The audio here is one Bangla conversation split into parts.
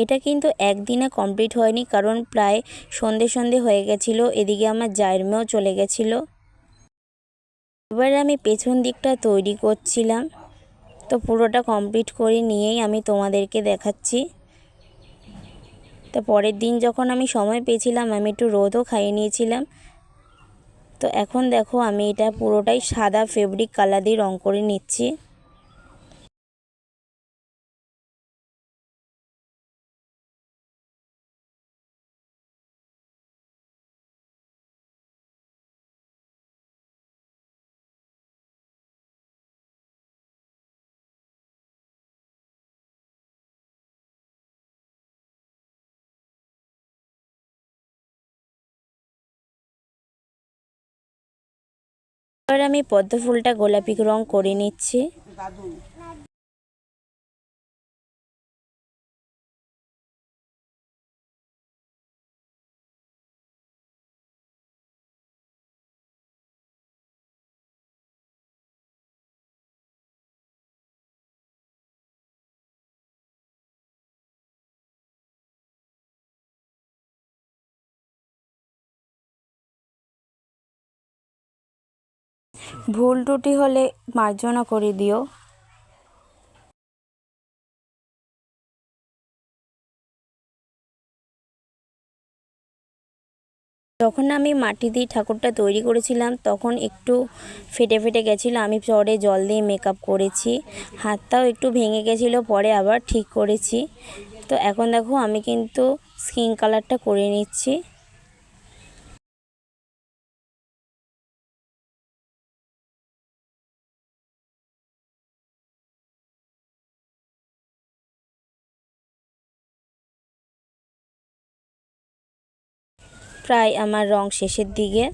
এটা কিন্তু একদিনে কমপ্লিট হয়নি, কারণ প্রায় সন্ধে সন্ধে হয়ে গেছিলো। এদিকে আমার জায়ের মেয়েও চলে গেছিলো। এবার আমি পেছন দিকটা তৈরি করছিলাম। তো পুরোটা কমপ্লিট করে নিয়েই আমি তোমাদেরকে দেখাচ্ছি। তো পরের দিন যখন আমি সময় পেয়েছিলাম, আমি একটু রোদও খাইয়ে নিয়েছিলাম। তো এখন দেখো আমি এটা পুরোটাই সাদা ফেব্রিক কালার দিয়ে রং করে নিচ্ছি। এবার আমি পদ্ম ফুলটা গোলাপি রং করে নিচ্ছি। ভুল ত্রুটি হলে মার্জনা করে দিও। যখন আমি মাটি দিয়ে ঠাকুরটা তৈরি করেছিলাম তখন একটু ফেটে ফেটে গেছিলো। আমি পরে জল দিয়ে মেকআপ করেছি, হাতটাও একটু ভেঙে গেছিলো, পরে আবার ঠিক করেছি। তো এখন দেখো আমি কিন্তু স্কিন কালারটা করে নিচ্ছি। প্রায় আমার রং শেষের দিকে।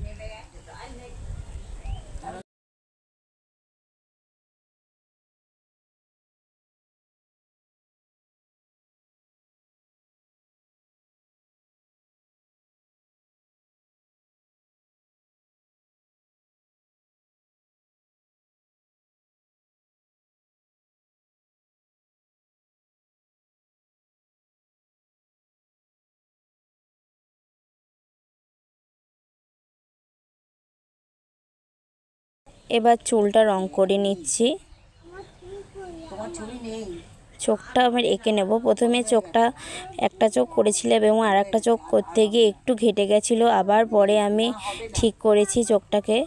এবার চুলটা রং করে নিচ্ছি। চোখটা আমি এঁকে নেব। প্রথমে চোখটা একটা চোখ করেছিলাম এবং আর একটা চোখ করতে গিয়ে একটু ঘেটে গেছিলো, আবার পরে আমি ঠিক করেছি চোখটাকে।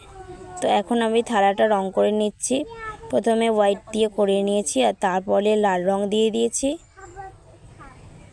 তো এখন আমি থালাটা রং করে নিচ্ছি। প্রথমে হোয়াইট দিয়ে করে নিয়েছি আর তারপরে লাল রং দিয়ে দিয়েছি।